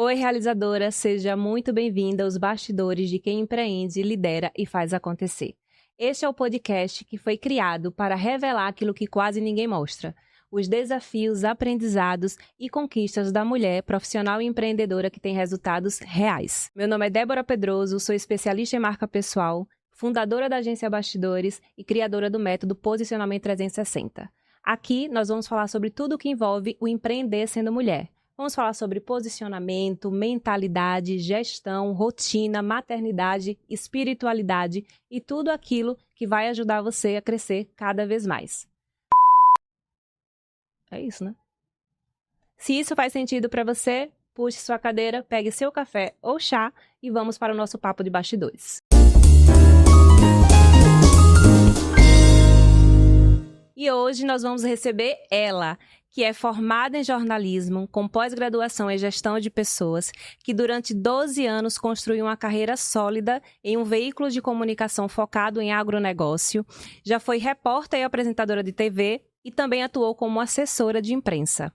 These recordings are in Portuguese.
Oi, realizadora, seja muito bem-vinda aos bastidores de quem empreende, lidera e faz acontecer. Este é o podcast que foi criado para revelar aquilo que quase ninguém mostra: os desafios, aprendizados e conquistas da mulher profissional e empreendedora que tem resultados reais. Meu nome é Débora Pedroso, sou especialista em marca pessoal, fundadora da agência Bastidores e criadora do método Posicionamento 360. Aqui nós vamos falar sobre tudo o que envolve o empreender sendo mulher. Vamos falar sobre posicionamento, mentalidade, gestão, rotina, maternidade, espiritualidade e tudo aquilo que vai ajudar você a crescer cada vez mais. É isso, né? Se isso faz sentido para você, puxe sua cadeira, pegue seu café ou chá e vamos para o nosso papo de bastidores. E hoje nós vamos receber ela, que é formada em jornalismo, com pós-graduação em gestão de pessoas, que durante 12 anos construiu uma carreira sólida em um veículo de comunicação focado em agronegócio, já foi repórter e apresentadora de TV e também atuou como assessora de imprensa.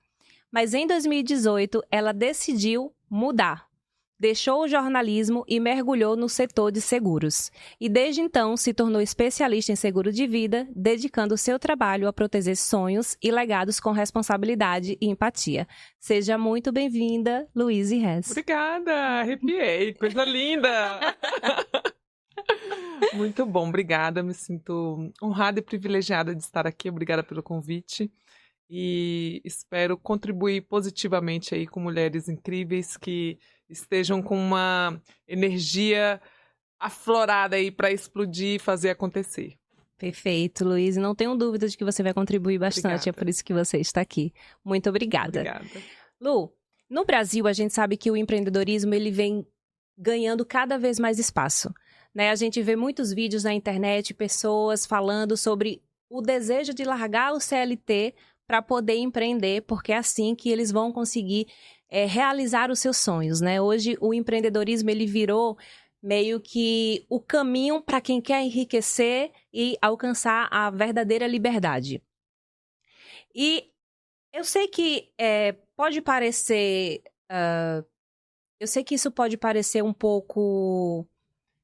Mas em 2018, ela decidiu mudar. Deixou o jornalismo e mergulhou no setor de seguros. E desde então se tornou especialista em seguro de vida, dedicando seu trabalho a proteger sonhos e legados com responsabilidade e empatia. Seja muito bem-vinda, Louise Hess. Obrigada, arrepiei, coisa linda! Muito bom, obrigada, me sinto honrada e privilegiada de estar aqui, obrigada pelo convite. E espero contribuir positivamente aí com mulheres incríveis que estejam com uma energia aflorada aí para explodir e fazer acontecer. Perfeito, Luiz. Não tenho dúvida de que você vai contribuir bastante, Obrigada. É por isso que você está aqui. Muito obrigada. Obrigada. Lu, no Brasil a gente sabe que o empreendedorismo ele vem ganhando cada vez mais espaço, né? A gente vê muitos vídeos na internet, pessoas falando sobre o desejo de largar o CLT para poder empreender, porque é assim que eles vão conseguir realizar os seus sonhos, né? Hoje o empreendedorismo ele virou meio que o caminho para quem quer enriquecer e alcançar a verdadeira liberdade. E eu sei que pode parecer... eu sei que isso pode parecer um pouco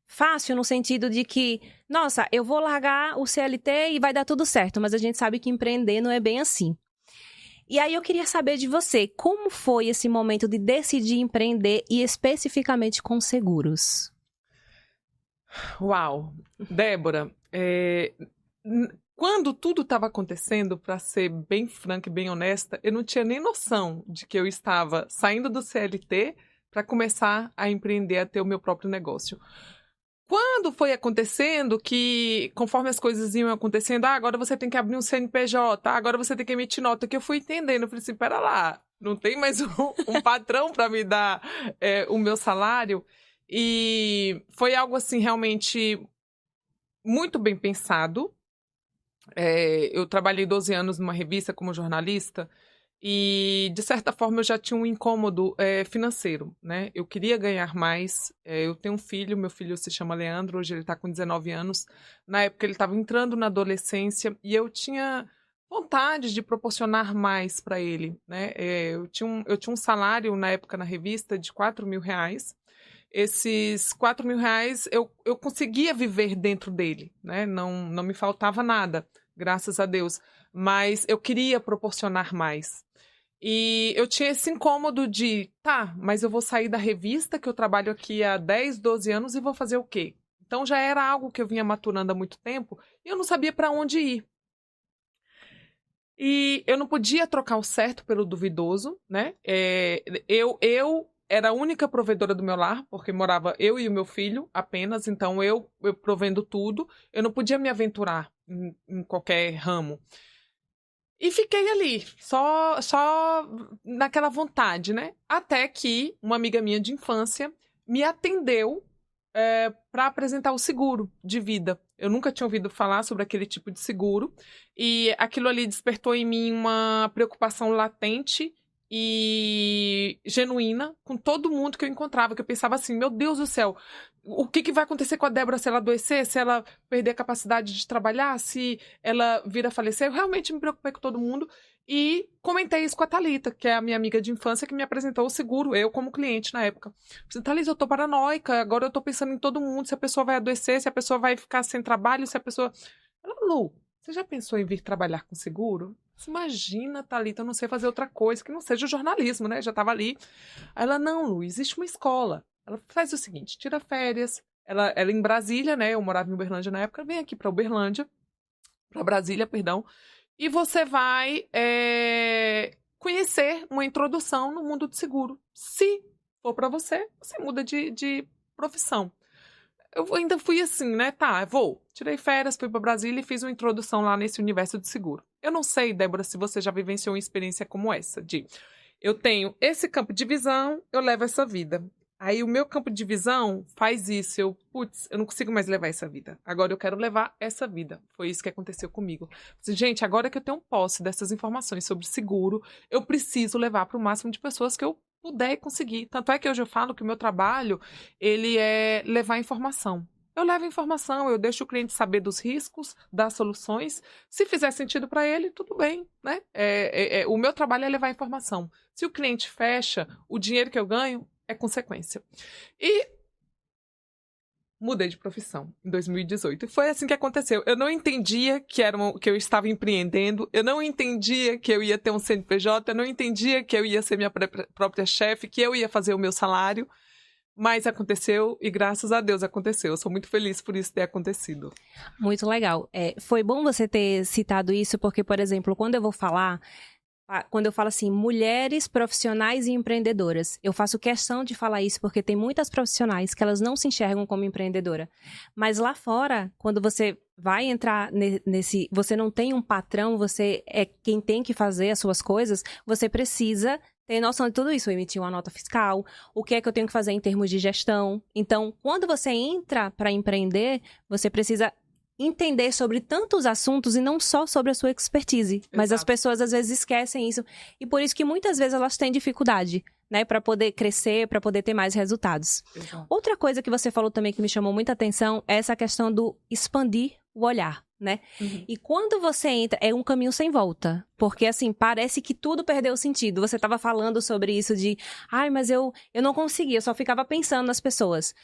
fácil no sentido de que, nossa, eu vou largar o CLT e vai dar tudo certo, mas a gente sabe que empreender não é bem assim. E aí eu queria saber de você, como foi esse momento de decidir empreender e especificamente com seguros? Uau! Débora, quando tudo estava acontecendo, para ser bem franca e bem honesta, eu não tinha nem noção de que eu estava saindo do CLT para começar a empreender, a ter o meu próprio negócio. Quando foi acontecendo que, conforme as coisas iam acontecendo, agora você tem que abrir um CNPJ, agora você tem que emitir nota, que eu fui entendendo, eu falei assim, pera lá, não tem mais um patrão para me dar o meu salário? E foi algo assim, realmente muito bem pensado. Eu trabalhei 12 anos numa revista como jornalista, e, de certa forma, eu já tinha um incômodo financeiro, né? Eu queria ganhar mais. Eu tenho um filho, meu filho se chama Leandro, hoje ele está com 19 anos. Na época, ele estava entrando na adolescência e eu tinha vontade de proporcionar mais para ele, né? Eu tinha um salário, na época, na revista, de R$4.000. Esses R$4.000, eu conseguia viver dentro dele, né? Não me faltava nada, graças a Deus. Mas eu queria proporcionar mais. E eu tinha esse incômodo de, mas eu vou sair da revista, que eu trabalho aqui há 10, 12 anos, e vou fazer o quê? Então já era algo que eu vinha maturando há muito tempo, e eu não sabia para onde ir. E eu não podia trocar o certo pelo duvidoso, né? Eu era a única provedora do meu lar, porque morava eu e o meu filho apenas, então eu provendo tudo, eu não podia me aventurar em qualquer ramo. E fiquei ali, só naquela vontade, né? Até que uma amiga minha de infância me atendeu para apresentar o seguro de vida. Eu nunca tinha ouvido falar sobre aquele tipo de seguro. E aquilo ali despertou em mim uma preocupação latente e genuína com todo mundo que eu encontrava, que eu pensava assim, meu Deus do céu, o que vai acontecer com a Débora se ela adoecer, se ela perder a capacidade de trabalhar, se ela vir a falecer? Eu realmente me preocupei com todo mundo E comentei isso com a Thalita, que é a minha amiga de infância, que me apresentou o seguro, eu como cliente na época. Falei, Thalita, eu tô paranoica, agora eu tô pensando em todo mundo, se a pessoa vai adoecer, se a pessoa vai ficar sem trabalho, se a pessoa... Ela, Lu, você já pensou em vir trabalhar com seguro? Você imagina, Thalita, eu não sei fazer outra coisa que não seja o jornalismo, né? Já tava ali. Aí ela, não, Lu, existe uma escola. Ela faz o seguinte, tira férias. Ela em Brasília, né? Eu morava em Uberlândia na época, vem aqui pra Uberlândia, pra Brasília, perdão. E você vai conhecer uma introdução no mundo do seguro. Se for para você, você muda de profissão. Eu ainda fui assim, né? Tá, vou. Tirei férias, fui para Brasília e fiz uma introdução lá nesse universo de seguro. Eu não sei, Débora, se você já vivenciou uma experiência como essa, de eu tenho esse campo de visão, eu levo essa vida. Aí o meu campo de visão faz isso. Eu não consigo mais levar essa vida. Agora eu quero levar essa vida. Foi isso que aconteceu comigo. Gente, agora que eu tenho posse dessas informações sobre seguro, eu preciso levar para o máximo de pessoas que eu puder conseguir. Tanto é que hoje eu falo que o meu trabalho, ele é levar informação. Eu levo informação, eu deixo o cliente saber dos riscos, das soluções. Se fizer sentido para ele, tudo bem, né? O meu trabalho é levar informação. Se o cliente fecha, o dinheiro que eu ganho é consequência. E mudei de profissão em 2018. E foi assim que aconteceu. Eu não entendia que eu estava empreendendo, eu não entendia que eu ia ter um CNPJ, eu não entendia que eu ia ser minha própria chefe, que eu ia fazer o meu salário. Mas aconteceu e graças a Deus aconteceu. Eu sou muito feliz por isso ter acontecido. Muito legal. Foi bom você ter citado isso, porque, por exemplo, quando eu falo assim, mulheres profissionais e empreendedoras, eu faço questão de falar isso porque tem muitas profissionais que elas não se enxergam como empreendedora. Mas lá fora, quando você vai entrar você não tem um patrão, você é quem tem que fazer as suas coisas, você precisa ter noção de tudo isso, emitir uma nota fiscal, o que é que eu tenho que fazer em termos de gestão. Então, quando você entra para empreender, você precisa entender sobre tantos assuntos e não só sobre a sua expertise. Exato. Mas as pessoas às vezes esquecem isso. E por isso que muitas vezes elas têm dificuldade, né? Para poder crescer, para poder ter mais resultados. Exato. Outra coisa que você falou também que me chamou muita atenção é essa questão do expandir o olhar, né? Uhum. E quando você entra, é um caminho sem volta. Porque, assim, parece que tudo perdeu sentido. Você estava falando sobre isso de... mas eu não conseguia, eu só ficava pensando nas pessoas.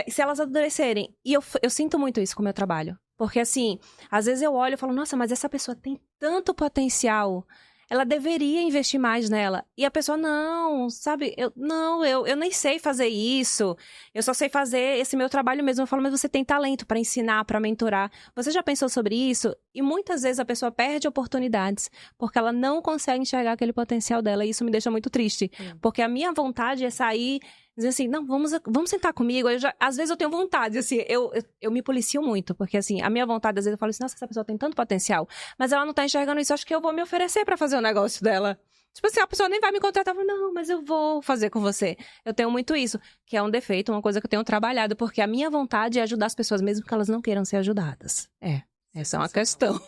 Se elas adoecerem. E eu sinto muito isso com o meu trabalho. Porque, assim, às vezes eu olho e falo, nossa, mas essa pessoa tem tanto potencial. Ela deveria investir mais nela. E a pessoa, não, sabe? Eu nem sei fazer isso. Eu só sei fazer esse meu trabalho mesmo. Eu falo, mas você tem talento para ensinar, para mentorar. Você já pensou sobre isso? E muitas vezes a pessoa perde oportunidades porque ela não consegue enxergar aquele potencial dela. E isso me deixa muito triste. Porque a minha vontade é sair... dizer assim, não, vamos sentar comigo. Às vezes eu tenho vontade, assim, eu me policio muito, porque assim, a minha vontade, às vezes eu falo assim, nossa, essa pessoa tem tanto potencial, mas ela não tá enxergando isso, acho que eu vou me oferecer pra fazer o negócio dela. Tipo assim, a pessoa nem vai me contratar, eu falo, não, mas eu vou fazer com você. Eu tenho muito isso, que é um defeito, uma coisa que eu tenho trabalhado, porque a minha vontade é ajudar as pessoas, mesmo que elas não queiram ser ajudadas. Essa é uma questão.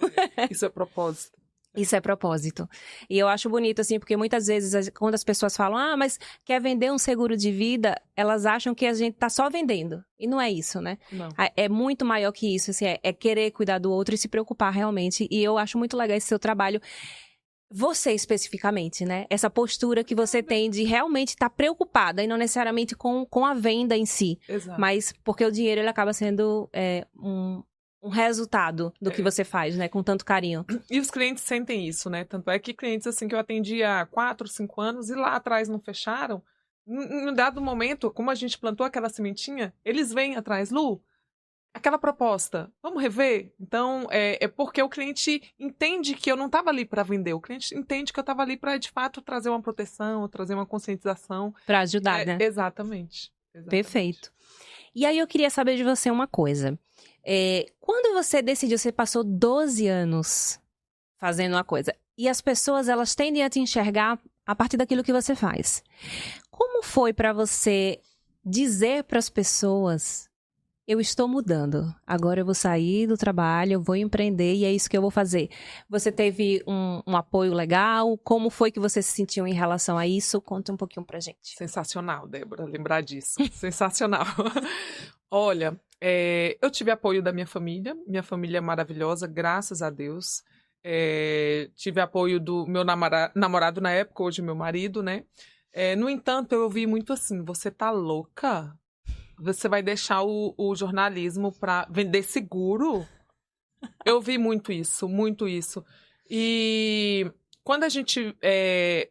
Isso é propósito. Isso é propósito. E eu acho bonito, assim, porque muitas vezes, quando as pessoas falam, mas quer vender um seguro de vida, elas acham que a gente tá só vendendo. E não é isso, né? Não. É muito maior que isso, assim, é querer cuidar do outro e se preocupar realmente. E eu acho muito legal esse seu trabalho. Você especificamente, né? Essa postura que você tem de realmente estar preocupada e não necessariamente com a venda em si. Exato. Mas porque o dinheiro, ele acaba sendo um resultado do que você faz, né? Com tanto carinho. E os clientes sentem isso, né? Tanto é que clientes, assim, que eu atendi há 4, 5 anos e lá atrás não fecharam, em um dado momento, como a gente plantou aquela sementinha, eles vêm atrás, Lu, aquela proposta, vamos rever? Então, é porque o cliente entende que eu não estava ali para vender, o cliente entende que eu estava ali para, de fato, trazer uma proteção, trazer uma conscientização. Para ajudar, né? Exatamente. Perfeito. E aí eu queria saber de você uma coisa. Quando você decidiu, você passou 12 anos fazendo uma coisa, e as pessoas, elas tendem a te enxergar a partir daquilo que você faz. Como foi para você dizer para as pessoas, eu estou mudando, agora eu vou sair do trabalho, eu vou empreender e é isso que eu vou fazer? Você teve um apoio legal? Como foi que você se sentiu em relação a isso? Conta um pouquinho pra gente. Sensacional, Débora, lembrar disso. Sensacional. Olha, eu tive apoio da minha família é maravilhosa, graças a Deus. tive apoio do meu namorado na época, hoje meu marido, né? No entanto, eu ouvi muito assim, você tá louca? Você vai deixar o jornalismo para vender seguro? Eu vi muito isso, muito isso. E quando a gente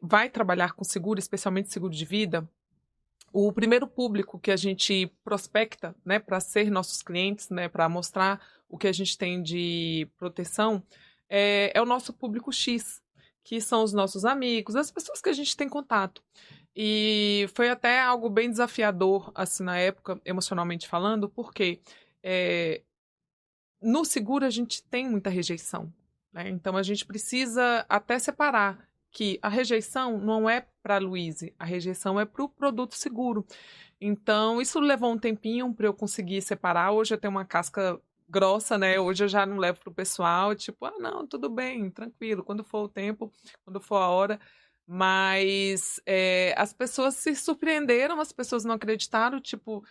vai trabalhar com seguro, especialmente seguro de vida, o primeiro público que a gente prospecta, né, para ser nossos clientes, né, para mostrar o que a gente tem de proteção, é o nosso público X, que são os nossos amigos, as pessoas que a gente tem contato. E foi até algo bem desafiador, assim, na época, emocionalmente falando, porque no seguro a gente tem muita rejeição, né? Então a gente precisa até separar que a rejeição não é para a Luíse, a rejeição é para o produto seguro. Então isso levou um tempinho para eu conseguir separar. Hoje eu tenho uma casca grossa, né? Hoje eu já não levo para o pessoal, tipo, não, tudo bem, tranquilo, quando for o tempo, quando for a hora. Mas as pessoas se surpreenderam, as pessoas não acreditaram, tipo,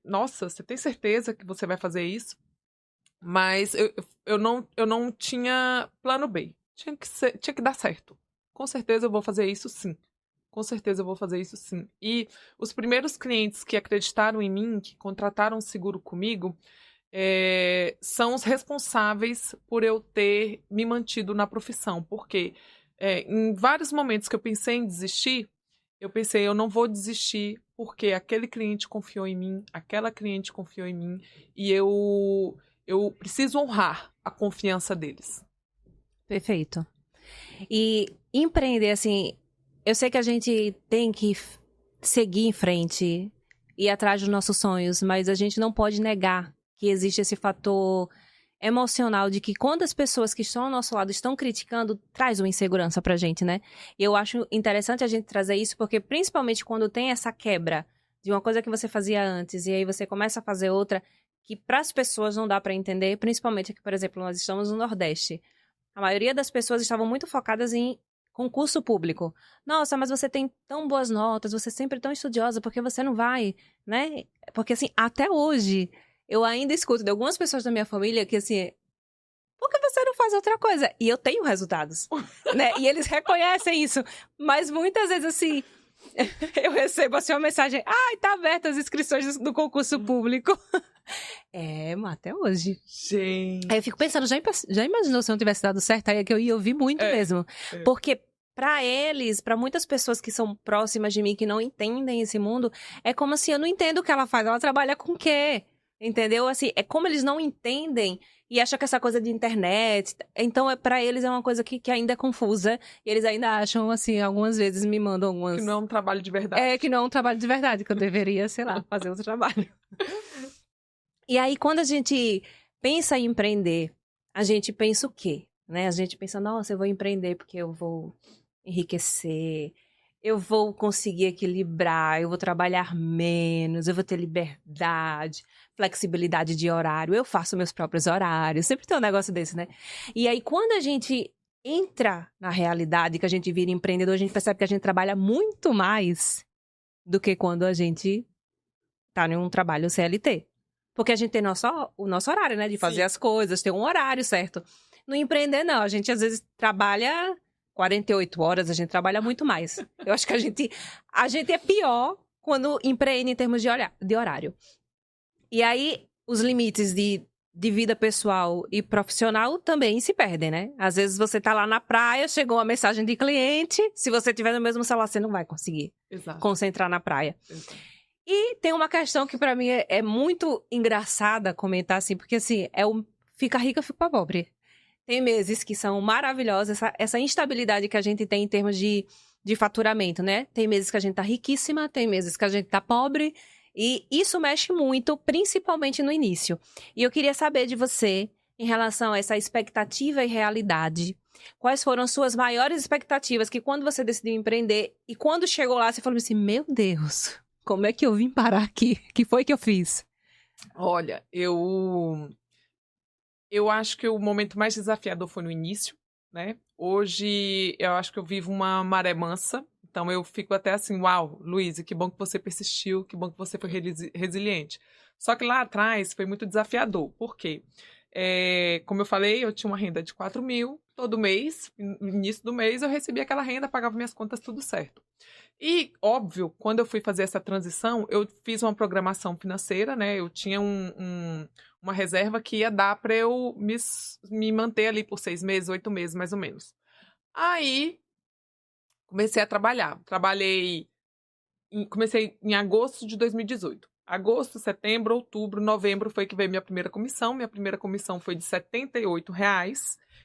nossa, você tem certeza que você vai fazer isso? Mas eu não tinha plano B. Tinha que dar certo. Com certeza eu vou fazer isso sim. Com certeza eu vou fazer isso sim. E os primeiros clientes que acreditaram em mim, que contrataram seguro comigo, são os responsáveis por eu ter me mantido na profissão. Porque em vários momentos que eu pensei em desistir, eu pensei, eu não vou desistir porque aquele cliente confiou em mim, aquela cliente confiou em mim, e eu preciso honrar a confiança deles. Perfeito. E empreender, assim, eu sei que a gente tem que seguir em frente, ir atrás dos nossos sonhos, mas a gente não pode negar que existe esse fator emocional de que quando as pessoas que estão ao nosso lado estão criticando, traz uma insegurança pra gente, né? E eu acho interessante a gente trazer isso, porque principalmente quando tem essa quebra de uma coisa que você fazia antes e aí você começa a fazer outra, que para as pessoas não dá pra entender, principalmente aqui, por exemplo, nós estamos no Nordeste. A maioria das pessoas estavam muito focadas em concurso público. Nossa, mas você tem tão boas notas, você é sempre tão estudiosa, por que você não vai, né? Porque, assim, até hoje, eu ainda escuto de algumas pessoas da minha família que, assim, por que você não faz outra coisa? E eu tenho resultados, né? E eles reconhecem isso. Mas muitas vezes, assim, eu recebo, assim, uma mensagem, ai, tá aberta as inscrições do concurso público. Mas até hoje. Gente. Aí eu fico pensando, já imaginou se não tivesse dado certo? Aí é que eu ia ouvir muito mesmo. Porque pra eles, pra muitas pessoas que são próximas de mim, que não entendem esse mundo, é como assim, eu não entendo o que ela faz. Ela trabalha com o quê? Entendeu? Assim, é como eles não entendem e acham que essa coisa de internet... Então, pra eles é uma coisa que ainda é confusa. E eles ainda acham, assim, algumas vezes me mandam algumas... Que não é um trabalho de verdade. Que não é um trabalho de verdade, que eu deveria, sei lá, fazer outro trabalho. E aí, quando a gente pensa em empreender, a gente pensa o quê? Né? A gente pensa, nossa, eu vou empreender porque eu vou enriquecer, eu vou conseguir equilibrar, eu vou trabalhar menos, eu vou ter liberdade, flexibilidade de horário, eu faço meus próprios horários, sempre tem um negócio desse, né? E aí, quando a gente entra na realidade, que a gente vira empreendedor, a gente percebe que a gente trabalha muito mais do que quando a gente tá em um trabalho CLT. Porque a gente tem o nosso horário, né? De fazer as coisas, ter um horário certo. No empreender, não. A gente, às vezes, trabalha 48 horas, a gente trabalha muito mais. Eu acho que a gente é pior quando empreende em termos de horário. E aí, os limites de vida pessoal e profissional também se perdem, né? Às vezes, você tá lá na praia, chegou uma mensagem de cliente, se você tiver no mesmo celular, você não vai conseguir concentrar na praia. Exato. E tem uma questão que pra mim é muito engraçada comentar, assim, porque assim, fica rica, fica pobre. Tem meses que são maravilhosos, essa instabilidade que a gente tem em termos de faturamento, né? Tem meses que a gente tá riquíssima, tem meses que a gente tá pobre, e isso mexe muito, principalmente no início. E eu queria saber de você, em relação a essa expectativa e realidade, quais foram as suas maiores expectativas, que quando você decidiu empreender, e quando chegou lá, você falou assim, meu Deus... Como é que eu vim parar aqui? O que foi que eu fiz? Olha, eu acho que o momento mais desafiador foi no início, né? Hoje, eu acho que eu vivo uma maré mansa. Então, eu fico até assim, uau, Luísa, que bom que você persistiu, que bom que você foi resiliente. Só que lá atrás foi muito desafiador. Por quê? Como eu falei, eu tinha uma renda de 4 mil todo mês. No início do mês, eu recebia aquela renda, pagava minhas contas, tudo certo. E, óbvio, quando eu fui fazer essa transição, eu fiz uma programação financeira, né? Eu tinha uma reserva que ia dar para eu me manter ali por 6 meses, 8 meses, mais ou menos. Aí, comecei a trabalhar. Comecei em agosto de 2018. Agosto, setembro, outubro, novembro foi que veio minha primeira comissão. Minha primeira comissão foi de R$ 78.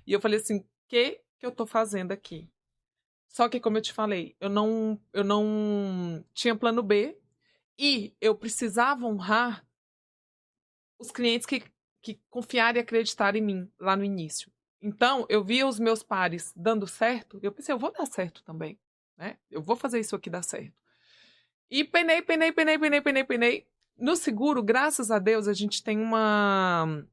E eu falei assim, o que eu tô fazendo aqui? Só que, como eu te falei, eu não tinha plano B e eu precisava honrar os clientes que confiaram e acreditaram em mim lá no início. Então, eu via os meus pares dando certo, eu pensei, eu vou dar certo também, né? Eu vou fazer isso aqui dar certo. E penei. No seguro, graças a Deus, a gente tem uma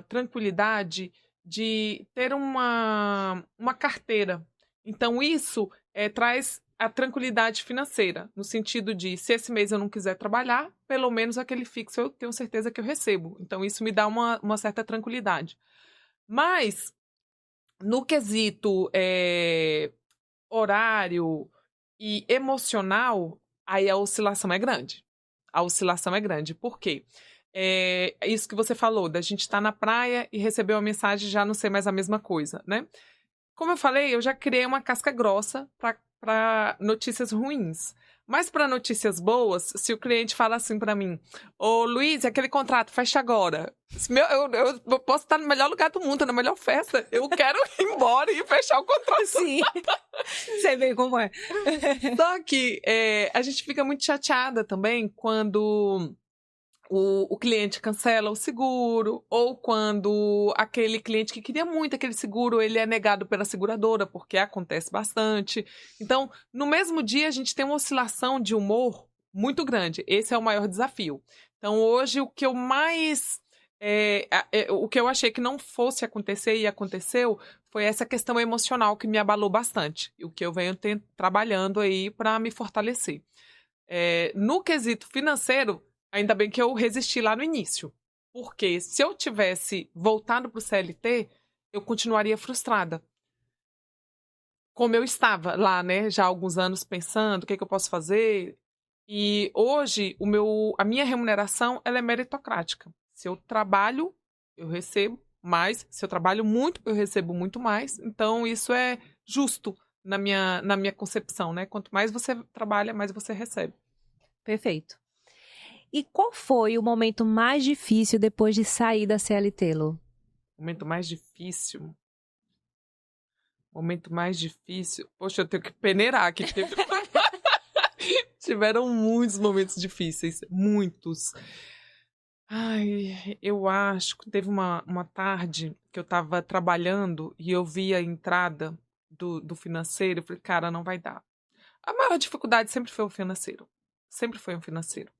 tranquilidade de ter uma carteira. Então, isso traz a tranquilidade financeira, no sentido de, se esse mês eu não quiser trabalhar, pelo menos aquele fixo eu tenho certeza que eu recebo. Então, isso me dá uma certa tranquilidade. Mas, no quesito horário e emocional, aí a oscilação é grande. A oscilação é grande. Por quê? Isso que você falou, da gente estar na praia e receber uma mensagem e já não ser mais a mesma coisa, né? Como eu falei, eu já criei uma casca grossa para notícias ruins. Mas para notícias boas, se o cliente fala assim para mim, ô Luiz, aquele contrato, fecha agora. Eu posso estar no melhor lugar do mundo, na melhor festa. Eu quero ir embora e fechar o contrato. Sim, sei bem como é. Só que a gente fica muito chateada também quando o cliente cancela o seguro, ou quando aquele cliente que queria muito aquele seguro, ele é negado pela seguradora, porque acontece bastante. Então, no mesmo dia, a gente tem uma oscilação de humor muito grande. Esse é o maior desafio. Então, hoje, o que eu mais... o que eu achei que não fosse acontecer e aconteceu foi essa questão emocional que me abalou bastante. O que eu venho trabalhando aí para me fortalecer. No quesito financeiro, ainda bem que eu resisti lá no início. Porque se eu tivesse voltado para o CLT, eu continuaria frustrada. Como eu estava lá, né, já há alguns anos pensando, o que eu posso fazer. E hoje, a minha remuneração, ela é meritocrática. Se eu trabalho, eu recebo mais. Se eu trabalho muito, eu recebo muito mais. Então, isso é justo na minha concepção, né? Quanto mais você trabalha, mais você recebe. Perfeito. E qual foi o momento mais difícil depois de sair da CLT, Lu? Momento mais difícil? Momento mais difícil? Poxa, eu tenho que peneirar aqui. Tiveram muitos momentos difíceis. Muitos. Ai, eu acho que teve uma tarde que eu estava trabalhando e eu vi a entrada do financeiro. Eu falei, cara, não vai dar. A maior dificuldade sempre foi o financeiro. Sempre foi o financeiro.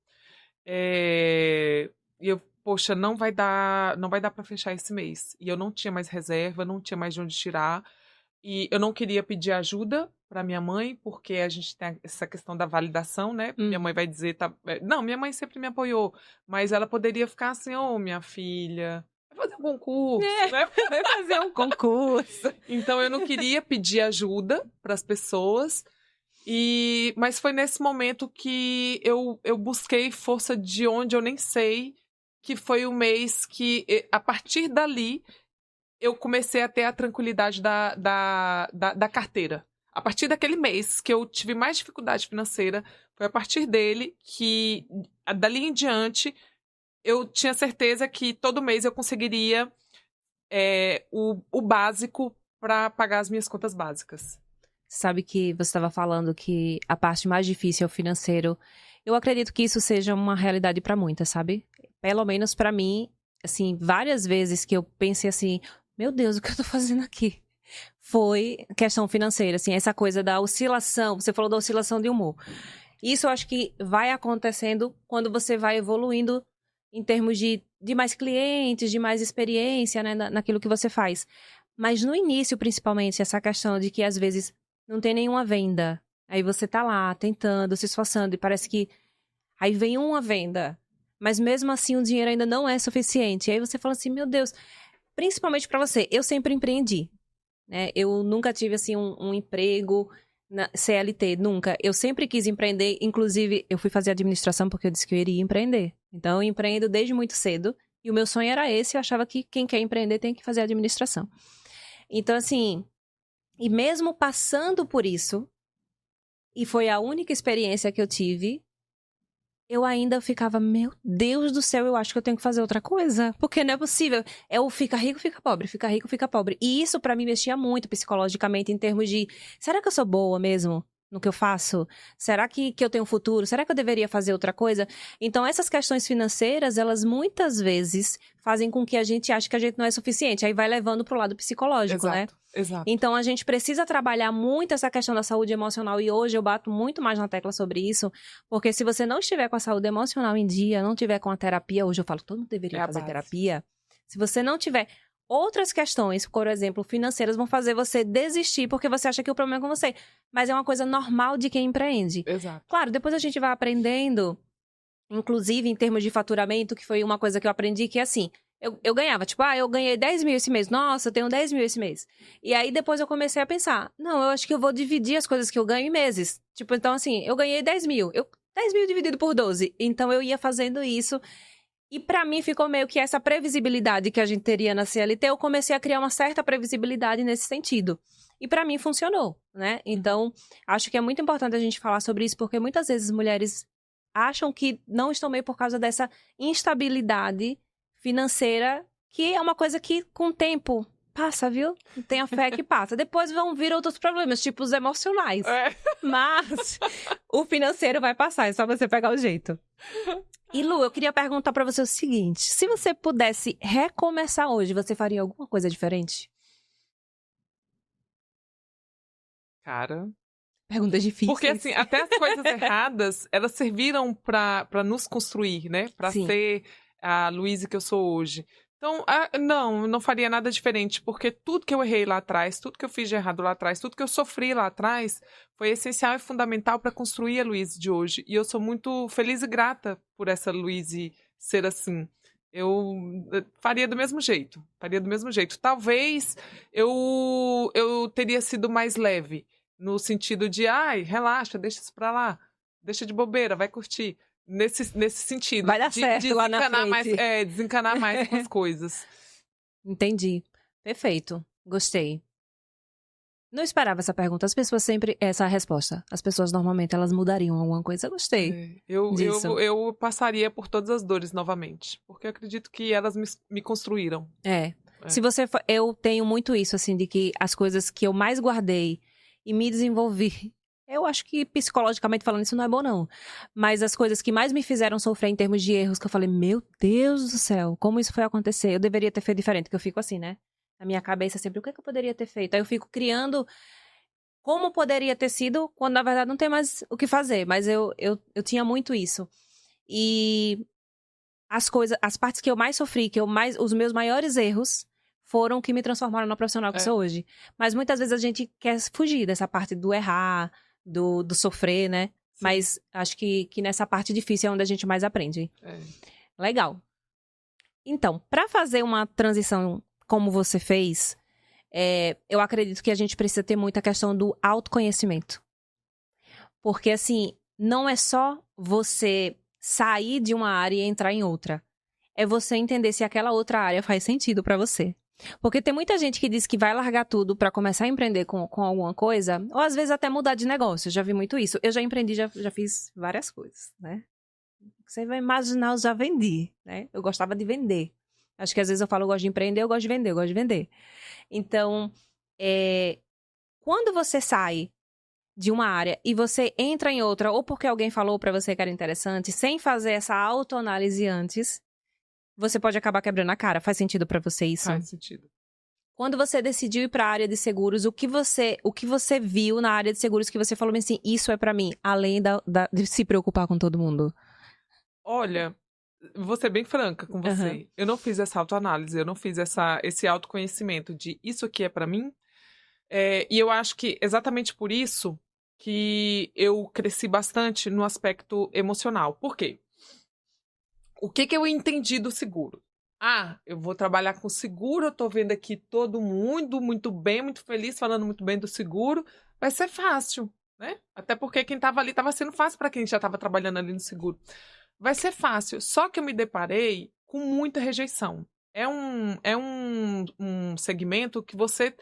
E eu, poxa, não vai dar para fechar esse mês. E eu não tinha mais reserva, não tinha mais de onde tirar. E eu não queria pedir ajuda para minha mãe, porque a gente tem essa questão da validação, né? Minha mãe vai dizer, não, minha mãe sempre me apoiou, mas ela poderia ficar assim, minha filha, vai fazer um concurso, né? Vai fazer um concurso. Então eu não queria pedir ajuda para as pessoas. Mas foi nesse momento que eu busquei força de onde eu nem sei, que foi o mês que, a partir dali, eu comecei a ter a tranquilidade da carteira. A partir daquele mês que eu tive mais dificuldade financeira, foi a partir dele que, dali em diante, eu tinha certeza que todo mês eu conseguiria o básico para pagar as minhas contas básicas. Sabe que você estava falando que a parte mais difícil é o financeiro. Eu acredito que isso seja uma realidade para muitas, sabe? Pelo menos para mim, assim, várias vezes que eu pensei assim, meu Deus, o que eu tô fazendo aqui? Foi questão financeira, assim, essa coisa da oscilação. Você falou da oscilação de humor. Isso eu acho que vai acontecendo quando você vai evoluindo em termos de mais clientes, de mais experiência, né, naquilo que você faz. Mas no início, principalmente, essa questão de que às vezes não tem nenhuma venda. Aí você tá lá, tentando, se esforçando, e parece que aí vem uma venda. mas mesmo assim o dinheiro ainda não é suficiente. E aí você fala assim, meu Deus, principalmente pra você, eu sempre empreendi, né? Eu nunca tive, assim, um emprego na CLT, nunca. Eu sempre quis empreender, inclusive eu fui fazer administração porque eu disse que eu iria empreender. Então eu empreendo desde muito cedo, e o meu sonho era esse, eu achava que quem quer empreender tem que fazer administração. Então, assim, e mesmo passando por isso, e foi a única experiência que eu tive, eu ainda ficava, meu Deus do céu, eu acho que eu tenho que fazer outra coisa. Porque não é possível. É o fica rico, fica pobre, fica rico, fica pobre. E isso pra mim mexia muito psicologicamente em termos de, será que eu sou boa mesmo no que eu faço? Será que eu tenho um futuro? Será que eu deveria fazer outra coisa? Então essas questões financeiras, elas muitas vezes fazem com que a gente ache que a gente não é suficiente. Aí vai levando pro lado psicológico, né? Exato. Então, a gente precisa trabalhar muito essa questão da saúde emocional, e hoje eu bato muito mais na tecla sobre isso, porque se você não estiver com a saúde emocional em dia, não tiver com a terapia, hoje eu falo, todo mundo deveria fazer terapia. Se você não tiver outras questões, por exemplo, financeiras, vão fazer você desistir, porque você acha que o problema é com você. Mas é uma coisa normal de quem empreende. Exato. Claro, depois a gente vai aprendendo, inclusive em termos de faturamento, que foi uma coisa que eu aprendi, que é assim, eu ganhava, tipo, eu ganhei 10 mil esse mês. Nossa, eu tenho 10 mil esse mês. E aí, depois eu comecei a pensar, não, eu acho que eu vou dividir as coisas que eu ganho em meses. Tipo, então assim, eu ganhei 10 mil. 10 mil dividido por 12. Então, eu ia fazendo isso. E pra mim, ficou meio que essa previsibilidade que a gente teria na CLT. Eu comecei a criar uma certa previsibilidade nesse sentido. E pra mim, funcionou, né? Então, acho que é muito importante a gente falar sobre isso, porque muitas vezes mulheres acham que não estão bem por causa dessa instabilidade financeira, que é uma coisa que, com o tempo, passa, viu? Tenha fé que passa. Depois vão vir outros problemas, tipo os emocionais. Mas o financeiro vai passar, é só você pegar o jeito. E, Lu, eu queria perguntar pra você o seguinte. Se você pudesse recomeçar hoje, você faria alguma coisa diferente? Cara... Pergunta difícil. Porque, assim, até as coisas erradas, elas serviram pra nos construir, né? Pra ser a Luísa que eu sou hoje. Então, não faria nada diferente, porque tudo que eu errei lá atrás, tudo que eu fiz de errado lá atrás, tudo que eu sofri lá atrás, foi essencial e fundamental para construir a Luísa de hoje. E eu sou muito feliz e grata por essa Luísa ser assim. Eu faria do mesmo jeito. Talvez eu teria sido mais leve, no sentido de, relaxa, deixa isso pra lá, deixa de bobeira, vai curtir. Nesse sentido. Vai dar certo lá na frente. Desencanar mais com as coisas. Entendi. Perfeito. Gostei. Não esperava essa pergunta. As pessoas sempre... Essa resposta. As pessoas, normalmente, elas mudariam alguma coisa. Gostei disso. Eu passaria por todas as dores novamente. Porque eu acredito que elas me construíram. Se você... Eu tenho muito isso, assim, de que as coisas que eu mais guardei e me desenvolvi... Eu acho que, psicologicamente falando, isso não é bom, não. Mas as coisas que mais me fizeram sofrer em termos de erros, que eu falei, meu Deus do céu, como isso foi acontecer? Eu deveria ter feito diferente, que eu fico assim, né? Na minha cabeça sempre, o que eu poderia ter feito? Aí eu fico criando como poderia ter sido, quando na verdade não tem mais o que fazer. Mas eu tinha muito isso. E as partes que eu mais sofri, os meus maiores erros, foram que me transformaram na profissional que sou hoje. Mas muitas vezes a gente quer fugir dessa parte do errar, do sofrer, né? Sim. Mas acho que nessa parte difícil é onde a gente mais aprende. Legal. Então, para fazer uma transição como você fez, eu acredito que a gente precisa ter muita questão do autoconhecimento. Porque, assim, não é só você sair de uma área e entrar em outra. É você entender se aquela outra área faz sentido para você. Porque tem muita gente que diz que vai largar tudo pra começar a empreender com alguma coisa, ou às vezes até mudar de negócio. Eu já vi muito isso. Eu já empreendi, já fiz várias coisas, né? Você vai imaginar, eu já vendi, né? Eu gostava de vender. Acho que às vezes eu falo, eu gosto de empreender, eu gosto de vender. Então, quando você sai de uma área e você entra em outra, ou porque alguém falou pra você que era interessante, sem fazer essa autoanálise antes, você pode acabar quebrando a cara. Faz sentido pra você isso? Faz sentido. Quando você decidiu ir pra área de seguros, o que você viu na área de seguros que você falou assim, isso é pra mim, além de se preocupar com todo mundo? Olha, vou ser bem franca com você. Uhum. Eu não fiz essa autoanálise, eu não fiz esse autoconhecimento de isso aqui é pra mim. E eu acho que exatamente por isso que eu cresci bastante no aspecto emocional. Por quê? o que eu entendi do seguro? Eu vou trabalhar com seguro, eu tô vendo aqui todo mundo muito bem, muito feliz, falando muito bem do seguro. Vai ser fácil, né? Até porque quem tava ali tava sendo fácil para quem já tava trabalhando ali no seguro. Vai ser fácil. Só que eu me deparei com muita rejeição. É um segmento que você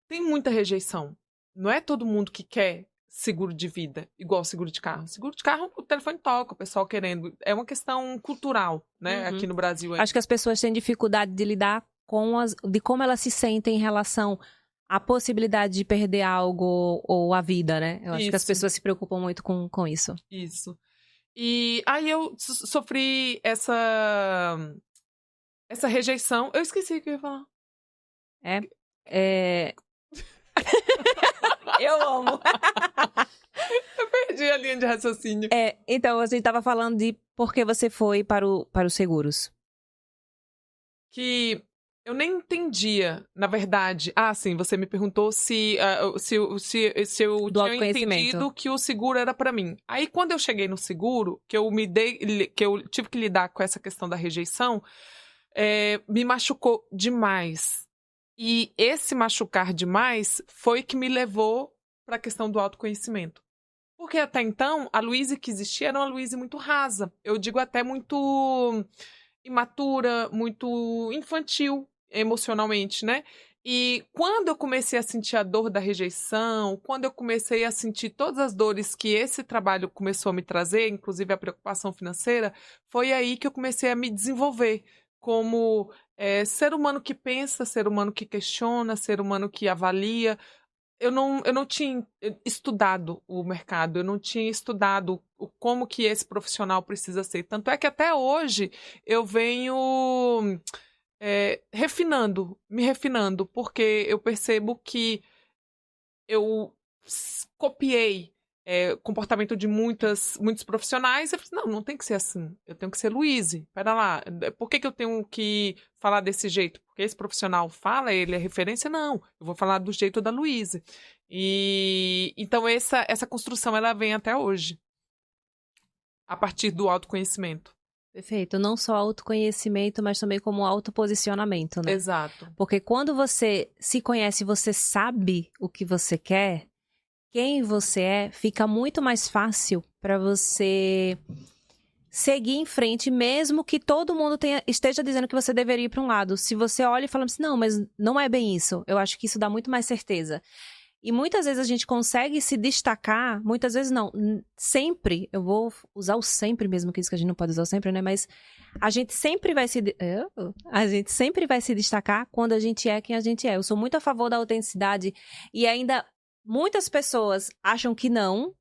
tem muita rejeição. Não é todo mundo que quer seguro de vida, igual seguro de carro. Seguro de carro, o telefone toca, o pessoal querendo. É uma questão cultural, né, aqui no Brasil. Acho que as pessoas têm dificuldade de lidar de como elas se sentem em relação à possibilidade de perder algo ou a vida, né? Eu acho que as pessoas se preocupam muito com isso. Isso. E aí eu sofri essa rejeição. Eu esqueci o que eu ia falar. Eu amo. Eu perdi a linha de raciocínio. Então, a gente estava falando de por que você foi para os seguros. Que eu nem entendia, na verdade. Sim, você me perguntou se eu tinha entendido que o seguro era para mim. Aí, quando eu cheguei no seguro, que eu tive que lidar com essa questão da rejeição, me machucou demais. E esse machucar demais foi que me levou para a questão do autoconhecimento. Porque até então, a Luíse que existia era uma Luíse muito rasa. Eu digo até muito imatura, muito infantil emocionalmente, né? E quando eu comecei a sentir a dor da rejeição, quando eu comecei a sentir todas as dores que esse trabalho começou a me trazer, inclusive a preocupação financeira, foi aí que eu comecei a me desenvolver como ser humano que pensa, ser humano que questiona, ser humano que avalia. Eu não tinha estudado o mercado, eu não tinha estudado como que esse profissional precisa ser. Tanto é que até hoje eu venho me refinando, porque eu percebo que eu copiei comportamento de muitos profissionais. Eu falei, não tem que ser assim. Eu tenho que ser Luíse. Pera lá, por que eu tenho que falar desse jeito? Porque esse profissional fala, ele é referência? Não, eu vou falar do jeito da Luíse. E então essa construção, ela vem até hoje. A partir do autoconhecimento. Perfeito. Não só autoconhecimento, mas também como autoposicionamento, né? Exato. Porque quando você se conhece, você sabe o que você quer, quem você é, fica muito mais fácil para você seguir em frente, mesmo que todo mundo esteja dizendo que você deveria ir para um lado. Se você olha e fala assim, não, mas não é bem isso. Eu acho que isso dá muito mais certeza. E muitas vezes a gente consegue se destacar, muitas vezes não, sempre, eu vou usar o sempre mesmo, que isso que a gente não pode usar sempre, né? Mas a gente sempre vai se destacar quando a gente é quem a gente é. Eu sou muito a favor da autenticidade e ainda muitas pessoas acham que não,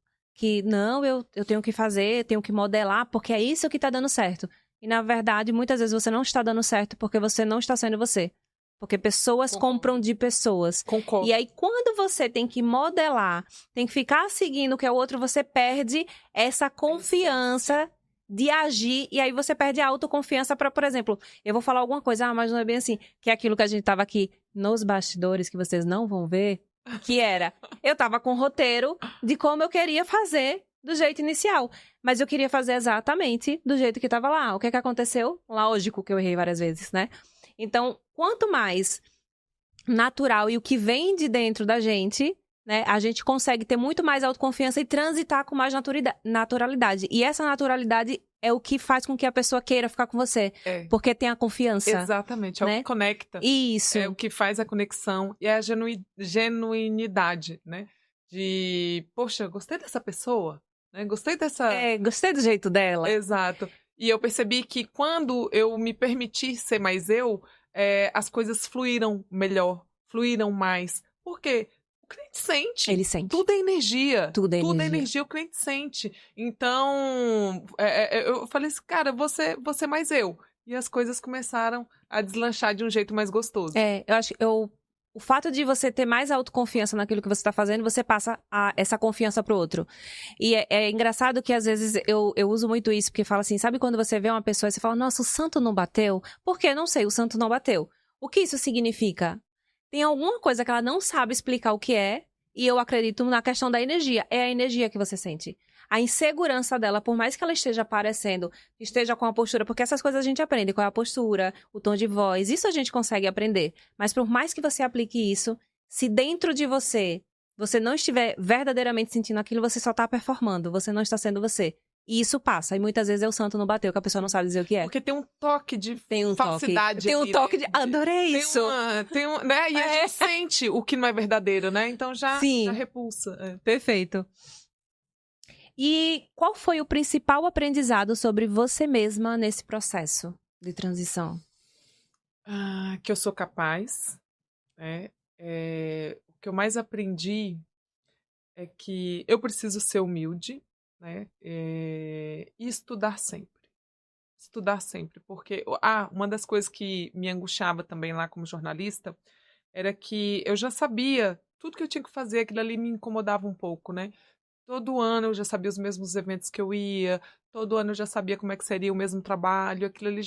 eu tenho que fazer, tenho que modelar, porque é isso que tá dando certo. E na verdade, muitas vezes você não está dando certo porque você não está sendo você. Porque pessoas compram de pessoas. Concordo. E aí, quando você tem que modelar, tem que ficar seguindo o que é o outro, você perde essa confiança de agir. E aí, você perde a autoconfiança para, por exemplo, eu vou falar alguma coisa, mas não é bem assim. Que é aquilo que a gente tava aqui nos bastidores, que vocês não vão ver, que era, eu tava com um roteiro de como eu queria fazer do jeito inicial. Mas eu queria fazer exatamente do jeito que tava lá. O que aconteceu? Lógico que eu errei várias vezes, né? Então, quanto mais natural e o que vem de dentro da gente, né, a gente consegue ter muito mais autoconfiança e transitar com mais naturalidade. E essa naturalidade é o que faz com que a pessoa queira ficar com você. Porque tem a confiança. Exatamente, é, né? O que conecta. Isso. É o que faz a conexão e a genuinidade, né? De, poxa, gostei dessa pessoa, né? Gostei dessa... gostei do jeito dela. Exato. E eu percebi que quando eu me permiti ser mais eu, as coisas fluíram melhor, fluíram mais. Por quê? O cliente sente. Ele sente. Tudo é energia. Tudo é energia, o cliente sente. Então, eu falei assim, cara, você mais eu. E as coisas começaram a deslanchar de um jeito mais gostoso. Eu acho que o fato de você ter mais autoconfiança naquilo que você está fazendo, você passa essa confiança pro outro. E é engraçado que às vezes eu uso muito isso, porque fala assim, sabe quando você vê uma pessoa e você fala, nossa, o santo não bateu? Por quê? Não sei, o santo não bateu. O que isso significa? Tem alguma coisa que ela não sabe explicar o que é, e eu acredito na questão da energia. É a energia que você sente. a insegurança dela, por mais que ela esteja aparecendo, esteja com a postura, porque essas coisas a gente aprende, qual é a postura, o tom de voz, isso a gente consegue aprender. Mas por mais que você aplique isso, se dentro de você não estiver verdadeiramente sentindo aquilo, você só tá performando, você não está sendo você. E isso passa, e muitas vezes é o santo no bateu, que a pessoa não sabe dizer o que é. Porque tem um toque de falsidade. Tem um toque de... Adorei isso! Né? E a gente sente o que não é verdadeiro, né? Então já repulsa. Perfeito. E qual foi o principal aprendizado sobre você mesma nesse processo de transição? Que eu sou capaz, né? O que eu mais aprendi é que eu preciso ser humilde, né? E estudar sempre. Estudar sempre, porque uma das coisas que me angustiava também lá como jornalista era que eu já sabia tudo que eu tinha que fazer, aquilo ali me incomodava um pouco, né? Todo ano eu já sabia os mesmos eventos que eu ia, todo ano eu já sabia como é que seria o mesmo trabalho, aquilo ali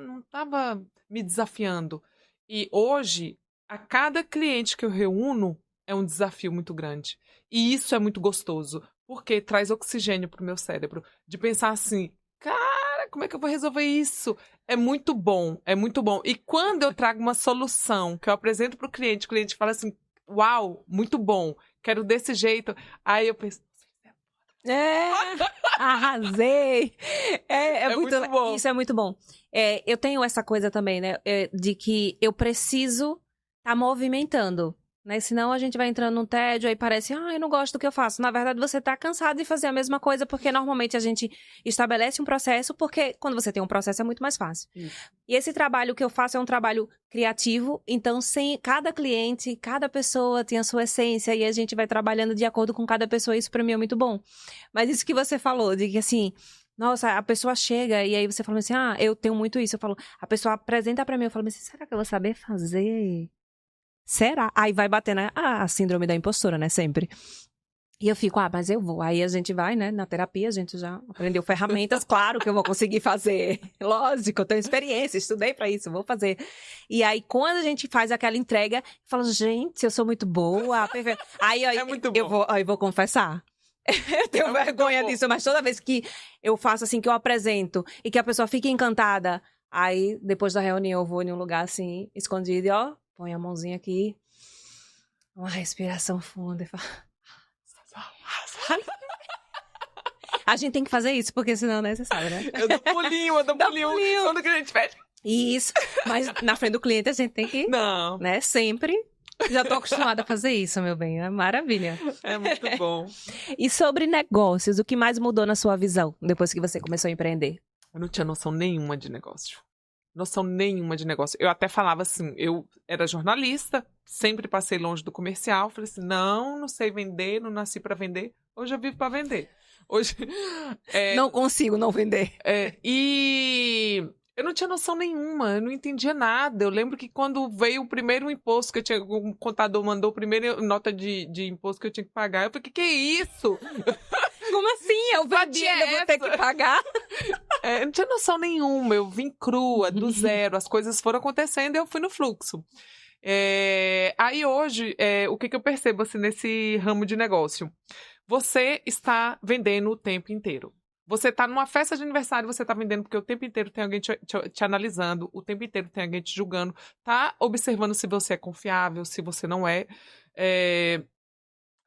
não estava me desafiando. E hoje, a cada cliente que eu reúno é um desafio muito grande. E isso é muito gostoso, porque traz oxigênio para o meu cérebro, de pensar assim, cara, como é que eu vou resolver isso? É muito bom, é muito bom. E quando eu trago uma solução que eu apresento para o cliente fala assim, uau, muito bom, quero desse jeito. Aí eu penso, arrasei! É muito bom. Isso é muito bom. Eu tenho essa coisa também, né? De que eu preciso estar movimentando. Né? Senão a gente vai entrando num tédio, aí parece, eu não gosto do que eu faço. Na verdade, você tá cansado de fazer a mesma coisa, porque normalmente a gente estabelece um processo, porque quando você tem um processo é muito mais fácil. Isso. E esse trabalho que eu faço é um trabalho criativo, então cada cliente, cada pessoa tem a sua essência, e a gente vai trabalhando de acordo com cada pessoa, isso pra mim é muito bom. Mas isso que você falou, de que assim, nossa, a pessoa chega, e aí você fala assim, eu tenho muito isso. Eu falo, a apresenta pra mim, eu falo assim, será que eu vou saber fazer? Será? Aí vai bater a síndrome da impostora, né? Sempre. E eu fico, mas eu vou. Aí a gente vai, né? Na terapia, a gente já aprendeu ferramentas. Claro que eu vou conseguir fazer. Lógico, eu tenho experiência, estudei pra isso, vou fazer. E aí, quando a gente faz aquela entrega, eu falo, gente, eu sou muito boa. Aí é muito bom. Eu vou confessar. Eu tenho vergonha disso, mas toda vez que eu faço assim, que eu apresento e que a pessoa fica encantada, aí, depois da reunião, eu vou em um lugar assim, escondido e põe a mãozinha aqui, uma respiração funda e fala... A gente tem que fazer isso, porque senão não é necessário, né? Eu dou pulinho. Quando o cliente fecha. Isso, mas na frente do cliente a gente tem que... Não. Né, sempre. Já tô acostumada a fazer isso, meu bem. É maravilha. É muito bom. E sobre negócios, o que mais mudou na sua visão depois que você começou a empreender? Eu não tinha noção nenhuma de negócio. Eu até falava assim, eu era jornalista, sempre passei longe do comercial, falei assim, não sei vender, não nasci pra vender, hoje eu vivo pra vender. Hoje, não consigo não vender. E eu não tinha noção nenhuma, eu não entendia nada. Eu lembro que quando veio o primeiro imposto que o contador mandou a primeira nota de imposto que eu tinha que pagar, eu falei, que é isso? Como assim? Eu vendi, eu vou ter que pagar? Eu não tinha noção nenhuma, eu vim crua, do zero, as coisas foram acontecendo e eu fui no fluxo. Aí hoje, o que eu percebo assim, nesse ramo de negócio? Você está vendendo o tempo inteiro. Você está numa festa de aniversário, você está vendendo porque o tempo inteiro tem alguém te analisando, o tempo inteiro tem alguém te julgando, tá observando se você é confiável, se você não é.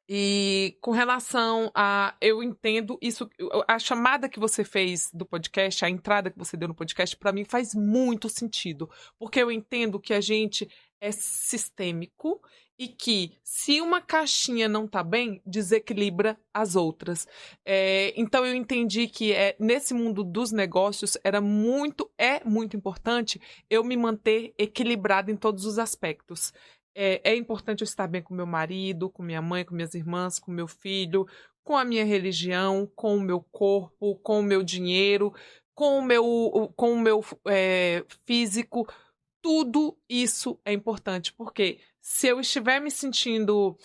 E com relação eu entendo isso, a chamada que você fez do podcast, a entrada que você deu no podcast, para mim faz muito sentido, porque eu entendo que a gente é sistêmico e que se uma caixinha não tá bem, desequilibra as outras. Então eu entendi que nesse mundo dos negócios é muito importante eu me manter equilibrada em todos os aspectos. É importante eu estar bem com meu marido, com minha mãe, com minhas irmãs, com meu filho, com a minha religião, com o meu corpo, com o meu dinheiro, com o meu físico. Tudo isso é importante, porque Se eu estiver me sentindo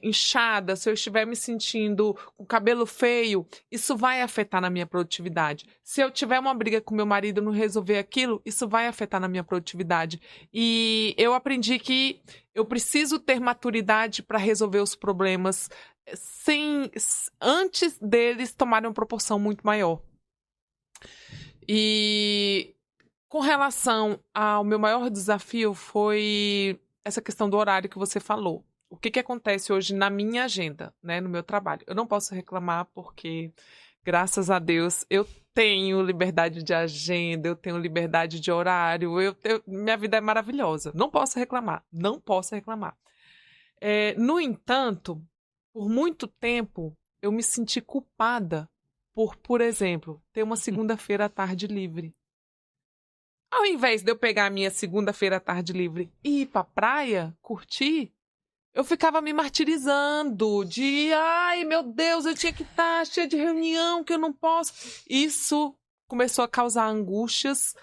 inchada, se eu estiver me sentindo com cabelo feio, isso vai afetar na minha produtividade. Se eu tiver uma briga com meu marido e não resolver aquilo, isso vai afetar na minha produtividade. E eu aprendi que eu preciso ter maturidade para resolver os problemas antes deles tomarem uma proporção muito maior. E com relação ao meu maior desafio foi essa questão do horário que você falou. O que acontece hoje na minha agenda, né, no meu trabalho? Eu não posso reclamar porque, graças a Deus, eu tenho liberdade de agenda, eu tenho liberdade de horário, minha vida é maravilhosa. Não posso reclamar, não posso reclamar. No entanto, por muito tempo, eu me senti culpada por exemplo, ter uma segunda-feira à tarde livre. Ao invés de eu pegar a minha segunda-feira à tarde livre e ir pra praia, curtir, eu ficava me martirizando de, ai, meu Deus, eu tinha que estar cheia de reunião, que eu não posso. Isso começou a causar angústias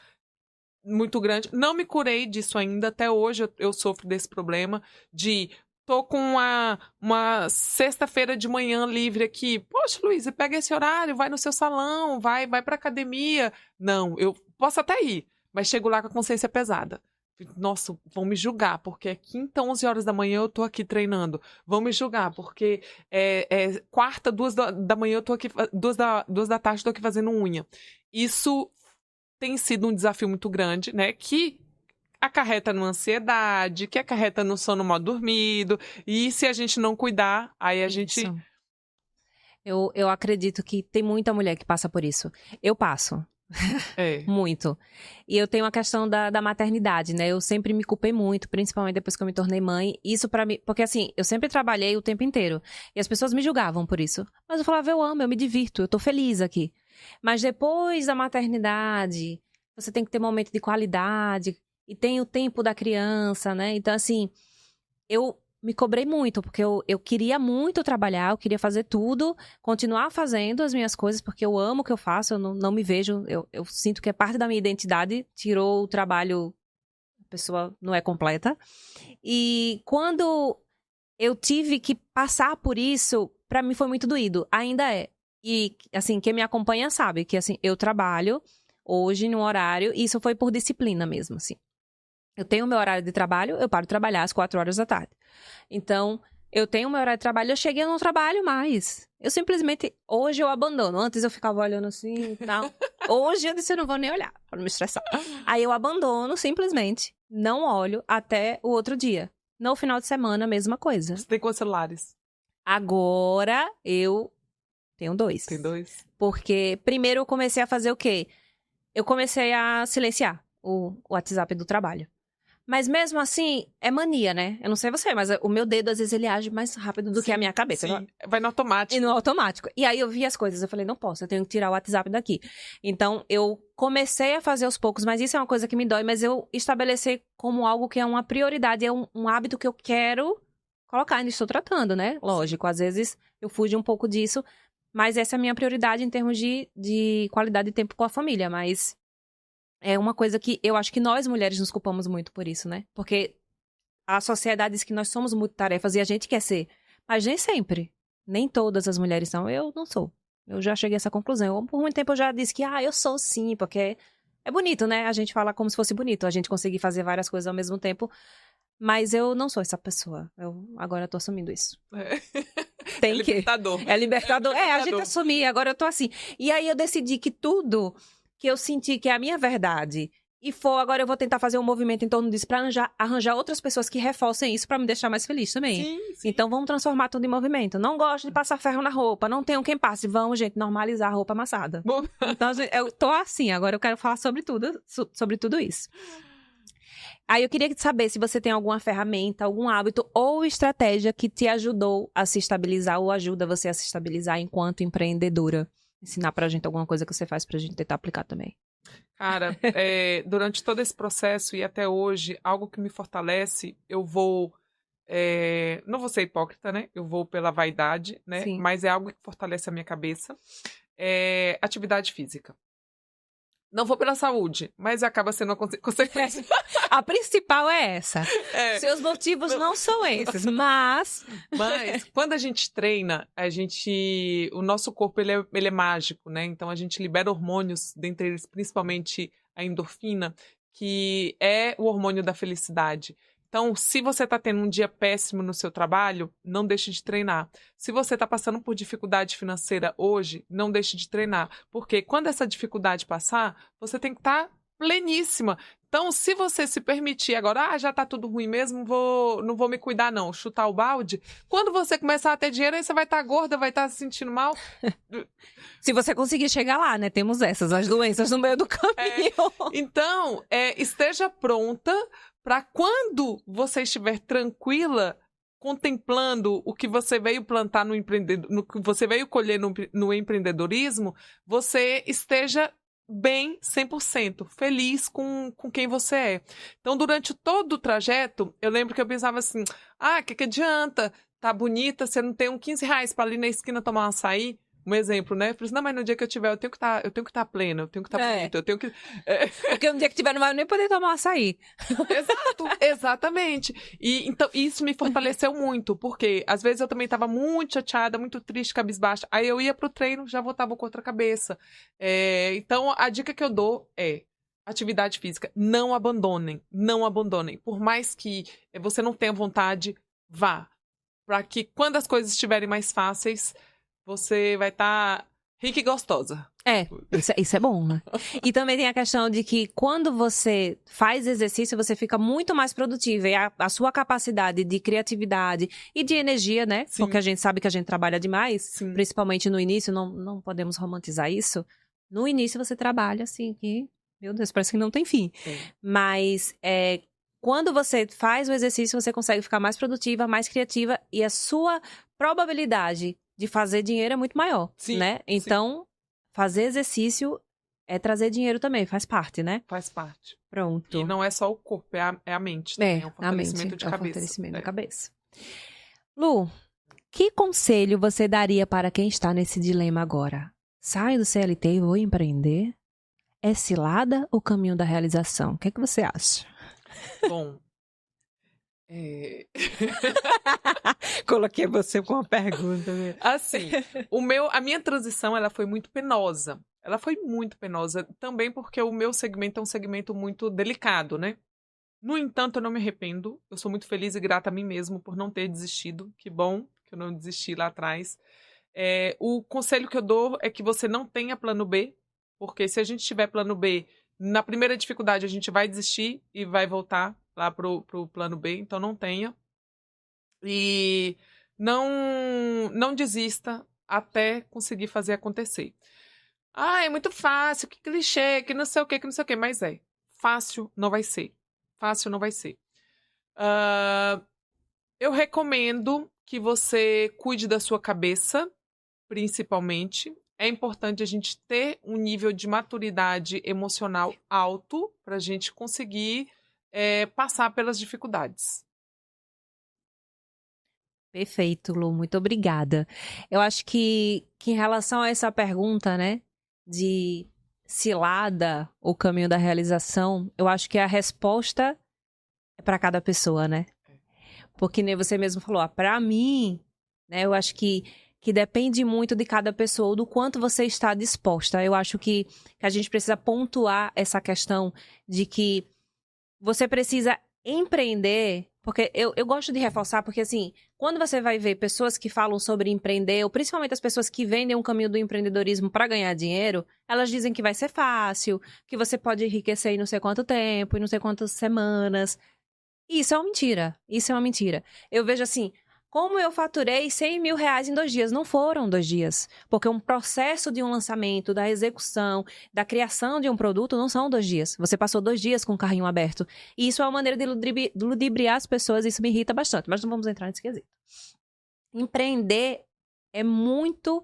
muito grandes. Não me curei disso ainda, até hoje eu sofro desse problema de... Tô com uma sexta-feira de manhã livre aqui. Poxa, Luísa, pega esse horário, vai no seu salão, vai pra academia. Não, eu posso até ir, mas chego lá com a consciência pesada. Nossa, vão me julgar, porque é quinta, 11 horas da manhã eu tô aqui treinando. Vão me julgar, porque quarta, 2 da manhã eu tô aqui, 2 da tarde eu tô aqui fazendo unha. Isso tem sido um desafio muito grande, né? Que acarreta numa ansiedade, que acarreta no sono mal dormido. E se a gente não cuidar, aí a gente... Eu acredito que tem muita mulher que passa por isso. Eu passo. Muito. E eu tenho a questão da maternidade, né? Eu sempre me culpei muito, principalmente depois que eu me tornei mãe. Isso pra mim... Porque assim, eu sempre trabalhei o tempo inteiro. E as pessoas me julgavam por isso. Mas eu falava, eu amo, eu me divirto, eu tô feliz aqui. Mas depois da maternidade, você tem que ter momento de qualidade... E tem o tempo da criança, né? Então, assim, eu me cobrei muito, porque eu queria muito trabalhar, eu queria fazer tudo, continuar fazendo as minhas coisas, porque eu amo o que eu faço, eu não me vejo, eu sinto que é parte da minha identidade, tirou o trabalho, a pessoa não é completa. E quando eu tive que passar por isso, pra mim foi muito doído, ainda é. E, assim, quem me acompanha sabe que, assim, eu trabalho hoje num horário, e isso foi por disciplina mesmo, assim. Eu tenho o meu horário de trabalho, eu paro de trabalhar às 4 horas da tarde. Então, eu tenho o meu horário de trabalho, eu cheguei, eu não trabalho mais. Eu simplesmente, hoje eu abandono. Antes eu ficava olhando assim e tal. Hoje eu disse, eu não vou nem olhar, pra não me estressar. Aí eu abandono, simplesmente, não olho até o outro dia. No final de semana, a mesma coisa. Você tem quantos celulares? Agora, eu tenho 2. Tem 2? Porque, primeiro eu comecei a fazer o quê? Eu comecei a silenciar o WhatsApp do trabalho. Mas mesmo assim, é mania, né? Eu não sei você, mas o meu dedo, às vezes, ele age mais rápido do que a minha cabeça. Sim, vai no automático. E no automático. E aí eu vi as coisas, eu falei, não posso, eu tenho que tirar o WhatsApp daqui. Então, eu comecei a fazer aos poucos, mas isso é uma coisa que me dói, mas eu estabelecer como algo que é uma prioridade, é um hábito que eu quero colocar, ainda estou tratando, né? Lógico, às vezes eu fujo um pouco disso, mas essa é a minha prioridade em termos de qualidade de tempo com a família, mas... É uma coisa que eu acho que nós, mulheres, nos culpamos muito por isso, né? Porque a sociedade diz que nós somos multitarefas e a gente quer ser. Mas nem sempre. Nem todas as mulheres são. Eu não sou. Eu já cheguei a essa conclusão. Por muito tempo eu já disse que, eu sou sim, porque é bonito, né? A gente fala como se fosse bonito. A gente conseguir fazer várias coisas ao mesmo tempo. Mas eu não sou essa pessoa. Eu agora tô assumindo isso. Tem que. Libertador. É libertador. A gente assumir. Agora eu tô assim. E aí eu decidi que tudo... que eu senti que é a minha verdade, e agora eu vou tentar fazer um movimento em torno disso pra arranjar outras pessoas que reforcem isso pra me deixar mais feliz também. Sim. Então vamos transformar tudo em movimento. Não gosto de passar ferro na roupa, não tenho quem passe. Vamos, gente, normalizar a roupa amassada. Então eu tô assim, agora eu quero falar sobre tudo isso. Aí eu queria saber se você tem alguma ferramenta, algum hábito ou estratégia que te ajudou a se estabilizar ou ajuda você a se estabilizar enquanto empreendedora. Ensinar pra gente alguma coisa que você faz pra gente tentar aplicar também. Cara, durante todo esse processo e até hoje, algo que me fortalece, eu vou... não vou ser hipócrita, né? Eu vou pela vaidade, né? Sim. Mas é algo que fortalece a minha cabeça. Atividade física. Não vou pela saúde, mas acaba sendo uma consequência. A principal é essa. É. Seus motivos não são esses, mas... Mas quando a gente treina, o nosso corpo ele é mágico, né? Então a gente libera hormônios, dentre eles principalmente a endorfina, que é o hormônio da felicidade. Então, se você está tendo um dia péssimo no seu trabalho, não deixe de treinar. Se você está passando por dificuldade financeira hoje, não deixe de treinar. Porque quando essa dificuldade passar, você tem que estar pleníssima. Então, se você se permitir agora, já está tudo ruim mesmo, não vou me cuidar não, chutar o balde. Quando você começar a ter dinheiro, aí você vai estar gorda, vai estar se sentindo mal. Se você conseguir chegar lá, né? Temos as doenças no meio do caminho. Então, esteja pronta para quando você estiver tranquila, contemplando o que você veio plantar no que você veio colher no empreendedorismo, você esteja bem 100%, feliz com quem você é. Então, durante todo o trajeto, eu lembro que eu pensava assim, que adianta? Tá bonita, você não tem uns 15 reais para ali na esquina tomar um açaí? Um exemplo, né? Eu falei assim, não, mas no dia que eu tiver, eu tenho que estar plena, eu tenho que estar bonita, eu tenho que... Porque no dia que tiver, não vai nem poder tomar um açaí. Exato, exatamente. E então, isso me fortaleceu muito, porque às vezes eu também estava muito chateada, muito triste, cabisbaixa. Aí eu ia pro treino, já voltava com outra cabeça. Então, a dica que eu dou é atividade física. Não abandonem, não abandonem. Por mais que você não tenha vontade, vá. Para que quando as coisas estiverem mais fáceis, você vai estar rica e gostosa. Isso é bom, né? E também tem a questão de que quando você faz exercício, você fica muito mais produtiva. E a sua capacidade de criatividade e de energia, né? Sim. Porque a gente sabe que a gente trabalha demais, Sim. Principalmente no início, não podemos romantizar isso. No início você trabalha assim que, meu Deus, parece que não tem fim. Mas quando você faz o exercício, você consegue ficar mais produtiva, mais criativa e a sua probabilidade de fazer dinheiro é muito maior, Sim, né? Então, fazer exercício é trazer dinheiro também, faz parte, né? Faz parte. Pronto. E não é só o corpo, é a mente também, é um fortalecimento de cabeça. Fortalecimento da cabeça. Lu, que conselho você daria para quem está nesse dilema agora? Saio do CLT e vou empreender? É cilada ou caminho da realização? O que é que você acha? Bom... Coloquei você com uma pergunta. Assim, a minha transição, ela foi muito penosa. Ela foi muito penosa, também porque o meu segmento é um segmento muito delicado, né? No entanto, eu não me arrependo. Eu sou muito feliz e grata a mim mesmo por não ter desistido. Que bom que eu não desisti lá atrás. O conselho que eu dou é que você não tenha plano B, porque se a gente tiver plano B, na primeira dificuldade a gente vai desistir e vai voltar lá pro plano B, então não tenha. E não desista até conseguir fazer acontecer. É muito fácil, que clichê, que não sei o que, mas fácil não vai ser. Fácil não vai ser. Eu recomendo que você cuide da sua cabeça, principalmente. É importante a gente ter um nível de maturidade emocional alto para a gente conseguir passar pelas dificuldades. Perfeito, Lu, muito obrigada. Eu acho que em relação a essa pergunta, né, de cilada ou caminho da realização, eu acho que a resposta é para cada pessoa, né? Porque nem você mesmo falou, para mim, né, eu acho que depende muito de cada pessoa, do quanto você está disposta. Eu acho que a gente precisa pontuar essa questão de que você precisa empreender, porque eu gosto de reforçar, porque assim, quando você vai ver pessoas que falam sobre empreender, ou principalmente as pessoas que vendem um caminho do empreendedorismo para ganhar dinheiro, elas dizem que vai ser fácil, que você pode enriquecer em não sei quanto tempo, em não sei quantas semanas. Isso é uma mentira. Isso é uma mentira. Eu vejo assim, como eu faturei 100 mil reais em 2 dias? Não foram 2 dias. Porque um processo de um lançamento, da execução, da criação de um produto não são 2 dias. Você passou 2 dias com o carrinho aberto. E isso é uma maneira de ludibriar as pessoas, isso me irrita bastante. Mas não vamos entrar nesse quesito. Empreender é muito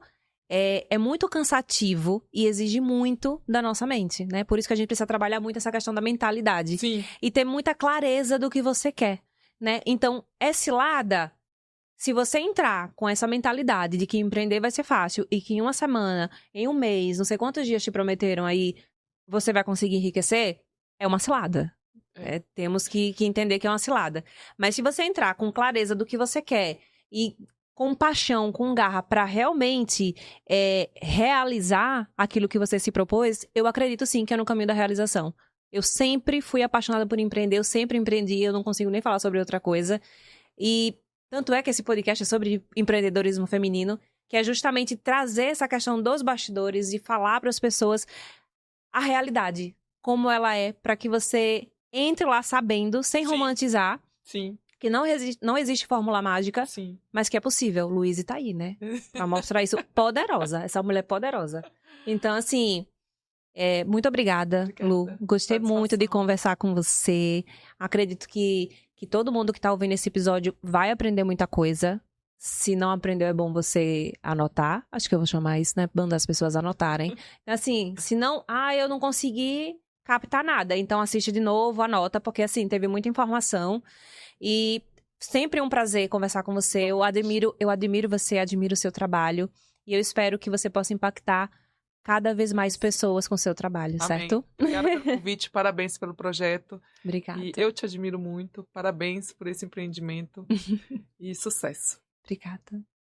cansativo e exige muito da nossa mente, né? Por isso que a gente precisa trabalhar muito essa questão da mentalidade. Sim. E ter muita clareza do que você quer, né? Então, é cilada. Se você entrar com essa mentalidade de que empreender vai ser fácil e que em uma semana, em um mês, não sei quantos dias te prometeram aí, você vai conseguir enriquecer, é uma cilada. Temos que entender que é uma cilada. Mas se você entrar com clareza do que você quer e com paixão, com garra, para realmente realizar aquilo que você se propôs, eu acredito sim que é no caminho da realização. Eu sempre fui apaixonada por empreender, eu sempre empreendi, eu não consigo nem falar sobre outra coisa. E tanto é que esse podcast é sobre empreendedorismo feminino, que é justamente trazer essa questão dos bastidores e falar para as pessoas a realidade, como ela é, para que você entre lá sabendo, sem romantizar, que não existe fórmula mágica, mas que é possível. Luísa tá aí, né? Pra mostrar isso. Poderosa, essa mulher poderosa. Então, assim, muito obrigada, Lu. Gostei muito de conversar com você. Acredito que todo mundo que tá ouvindo esse episódio vai aprender muita coisa. Se não aprendeu, é bom você anotar. Acho que eu vou chamar isso, né? Mandar as pessoas anotarem. Então, assim, se não... eu não consegui captar nada. Então, assiste de novo, anota, porque, assim, teve muita informação. E sempre um prazer conversar com você. Eu admiro você, admiro o seu trabalho. E eu espero que você possa impactar cada vez mais pessoas com o seu trabalho, Amém. Certo? Obrigada pelo convite, parabéns pelo projeto. Obrigada. E eu te admiro muito, parabéns por esse empreendimento e sucesso. Obrigada.